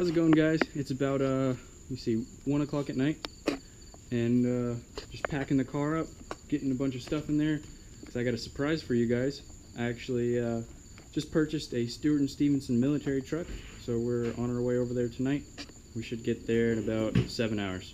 How's it going, guys? It's about let me see, 1 o'clock at night, and just packing the car up, getting a bunch of stuff in there because I got a surprise for you guys. I actually just purchased a Stewart and Stevenson military truck, so we're on our way over there tonight. We should get there in about 7 hours.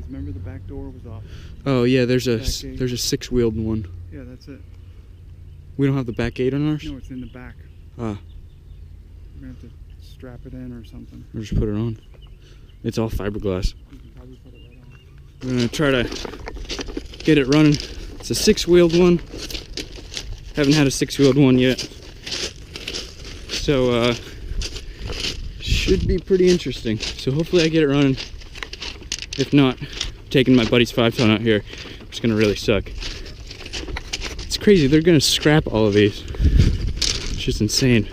Remember the back door was off. Oh yeah, there's a 6-wheeled one. Yeah, that's it. We don't have the back gate on ours? No, it's in the back. Ah. We're gonna have to strap it in or something. Or just put it on. It's all fiberglass. You can probably put it right on. We're gonna try to get it running. It's a 6-wheeled one. Haven't had a 6-wheeled one yet. So should be pretty interesting. So hopefully I get it running. If not, taking my buddy's 5-ton out here, it's gonna really suck. It's crazy, they're gonna scrap all of these. It's just insane.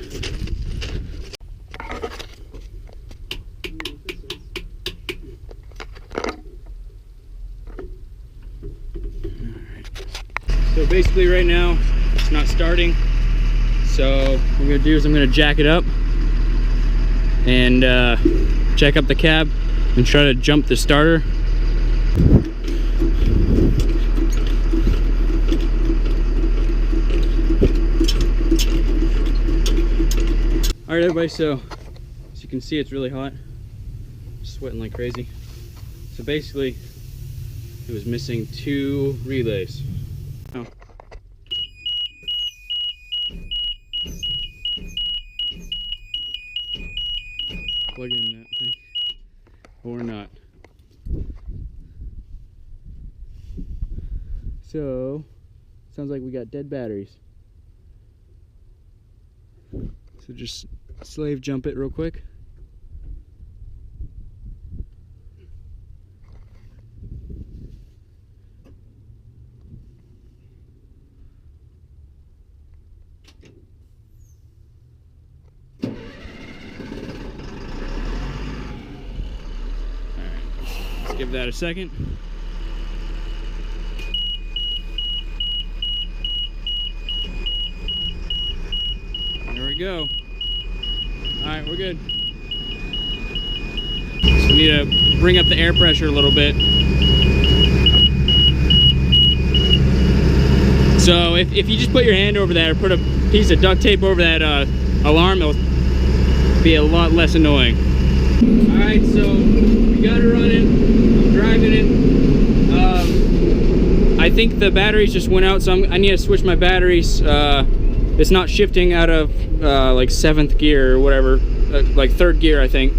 So basically right now, it's not starting. So what I'm gonna do is I'm gonna jack it up and jack up the cab and try to jump the starter. All right, everybody, so as you can see, it's really hot. Sweating like crazy. So basically, it was missing 2 relays. Oh. Plug in that thing. Or not. So, sounds like we got dead batteries. So just slave jump it real quick. Give that a second. There we go. Alright, we're good. So we need to bring up the air pressure a little bit. So if you just put your hand over that or put a piece of duct tape over that alarm, it'll be a lot less annoying. Alright, so we got it running. Driving it. I think the batteries just went out, so I need to switch my batteries. It's not shifting out of like 7th gear or whatever, like 3rd gear I think.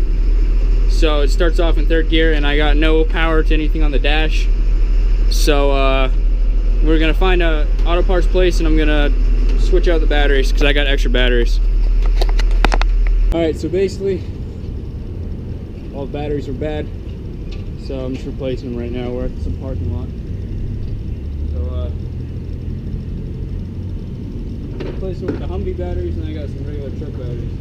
So it starts off in 3rd gear, and I got no power to anything on the dash. So we're gonna find a auto parts place, and I'm gonna switch out the batteries because I got extra batteries. All right, so basically all the batteries are bad. So I'm just replacing them right now. We're at some parking lot. So replacing with the Humvee batteries, and I got some regular truck batteries.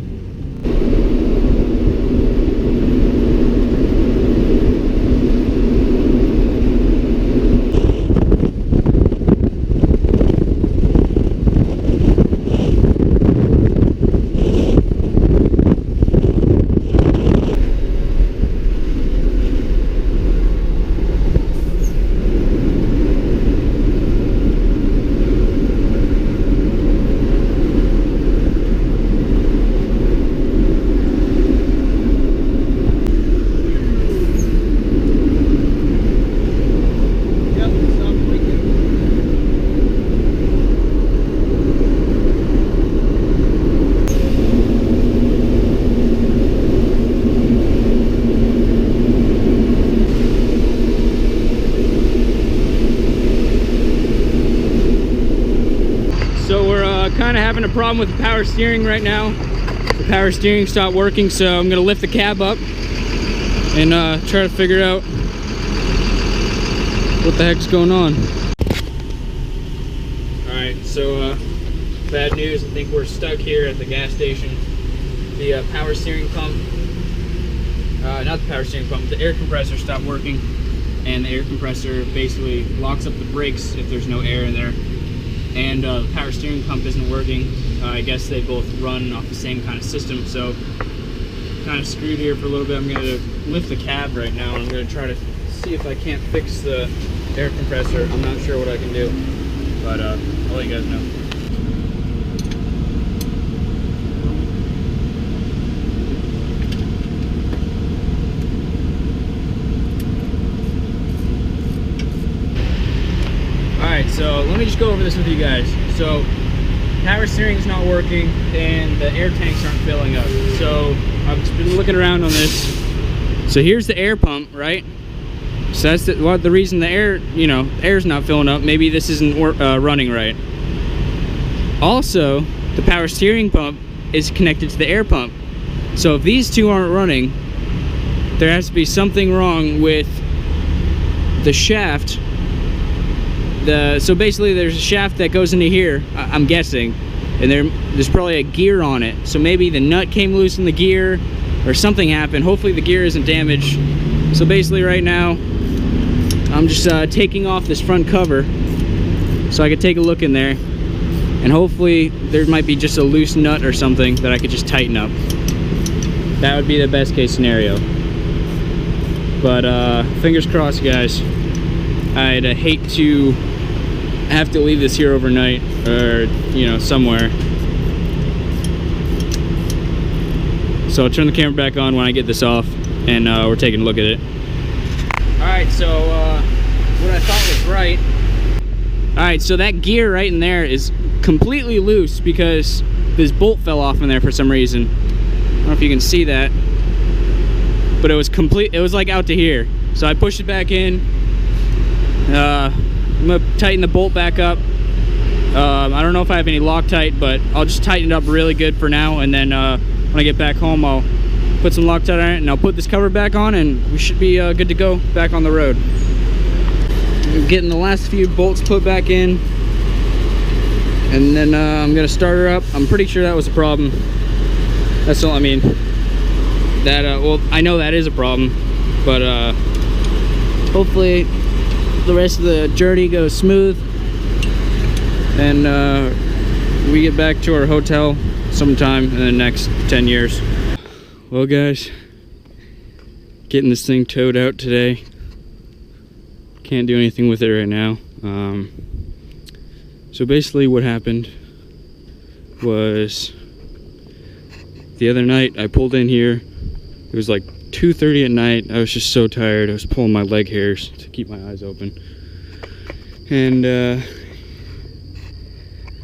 having a problem with the power steering right now. The power steering stopped working, so I'm gonna lift the cab up and try to figure out what the heck's going on. Alright, so bad news. I think we're stuck here at the gas station. The power steering pump, not the power steering pump, the air compressor stopped working, and the air compressor basically locks up the brakes if there's no air in there. And the power steering pump isn't working. I guess they both run off the same kind of system, so kind of screwed here for a little bit. I'm going to lift the cab right now, and I'm going to try to see if I can't fix the air compressor. I'm not sure what I can do, but I'll let you guys know. Alright, so let me just go over this with you guys. So, power steering is not working, and the air tanks aren't filling up. So, I've just been looking around on this. So here's the air pump, right? So that's the reason the air, air's not filling up. Maybe this isn't running right. Also, the power steering pump is connected to the air pump. So if these two aren't running, there has to be something wrong with the shaft. So basically there's a shaft that goes into here, I'm guessing, and there's probably a gear on it. So maybe the nut came loose in the gear or something happened. Hopefully the gear isn't damaged. So basically right now I'm just taking off this front cover so I could take a look in there, and hopefully there might be just a loose nut or something that I could just tighten up. That would be the best case scenario. But fingers crossed, guys. I'd hate to have to leave this here overnight, or somewhere. So I'll turn the camera back on when I get this off, and we're taking a look at it. Alright, so what I thought was right. Alright, so that gear right in there is completely loose because this bolt fell off in there for some reason. I don't know if you can see that, but it was like out to here. So I pushed it back in. I'm gonna tighten the bolt back up. I don't know if I have any Loctite, but I'll just tighten it up really good for now, and then when I get back home I'll put some Loctite on it, and I'll put this cover back on, and we should be good to go back on the road. I'm getting the last few bolts put back in, and then I'm gonna start her up. I'm pretty sure that was a problem. That's all. I mean, that well, I know that is a problem, but hopefully the rest of the journey goes smooth, and we get back to our hotel sometime in the next 10 years. Well, guys, getting this thing towed out today. Can't do anything with it right now. So basically what happened was, the other night I pulled in here. It was like 2:30 at night. I was just so tired. I was pulling my leg hairs to keep my eyes open. And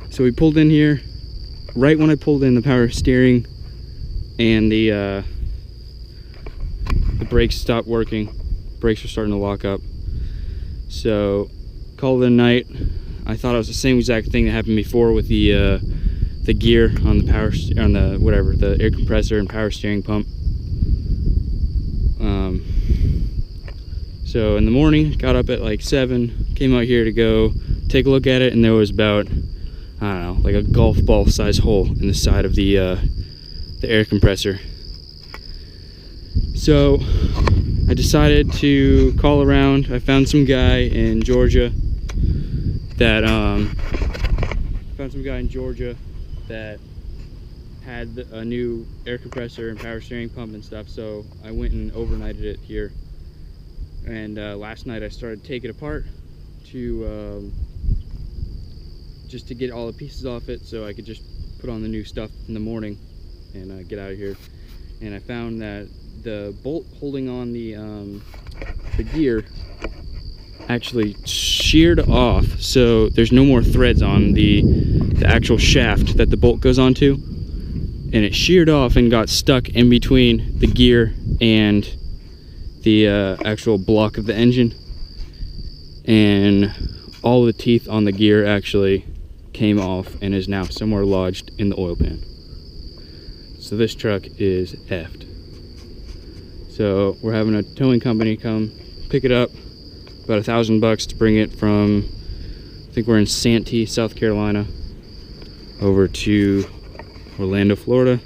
so we pulled in here. Right when I pulled in, the power steering and the brakes stopped working. Brakes were starting to lock up. So called it a night. I thought it was the same exact thing that happened before with the gear on the the air compressor and power steering pump. So in the morning, got up at like 7, came out here to go take a look at it, and there was about, I don't know, like a golf ball size hole in the side of the air compressor. So I decided to call around. I found some guy in Georgia that had a new air compressor and power steering pump and stuff, so I went and overnighted it here. And last night I started taking it apart to just to get all the pieces off it, so I could just put on the new stuff in the morning and get out of here. And I found that the bolt holding on the gear actually sheared off, so there's no more threads on the actual shaft that the bolt goes onto, and it sheared off and got stuck in between the gear and the actual block of the engine, and all the teeth on the gear actually came off and is now somewhere lodged in the oil pan. So this truck is effed. So we're having a towing company come pick it up, about $1,000 to bring it from, I think we're in Santee, South Carolina, over to Orlando, Florida.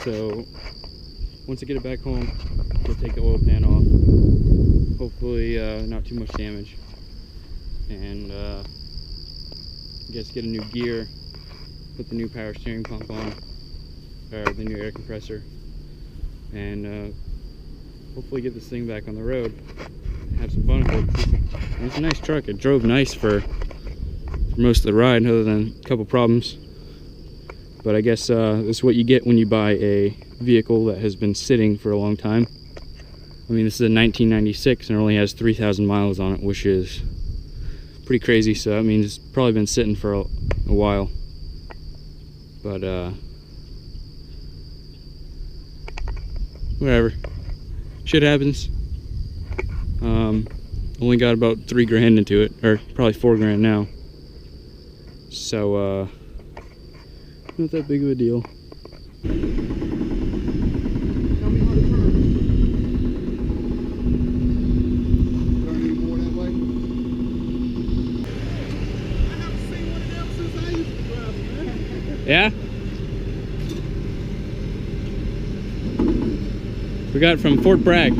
So once I get it back home, we'll take the oil pan off. Hopefully not too much damage. And I guess get a new gear, put the new power steering pump on, or the new air compressor, and hopefully get this thing back on the road and have some fun with it. It's a nice truck. It drove nice for most of the ride, other than a couple problems. But I guess this is what you get when you buy a vehicle that has been sitting for a long time. I mean, this is a 1996 and it only has 3,000 miles on it, which is pretty crazy. So that means it's probably been sitting for a while. But whatever, shit happens. Only got about $3 grand into it, or probably $4 grand now. So not that big of a deal. Tell me how to turn. Turn any more that way? I haven't seen one of them since I used to drive them, man. Yeah? We got it from Fort Bragg. I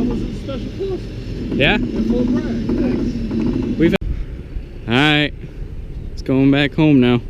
was in Special Forces Yeah? at Fort Bragg. Thanks. Alright. It's going back home now.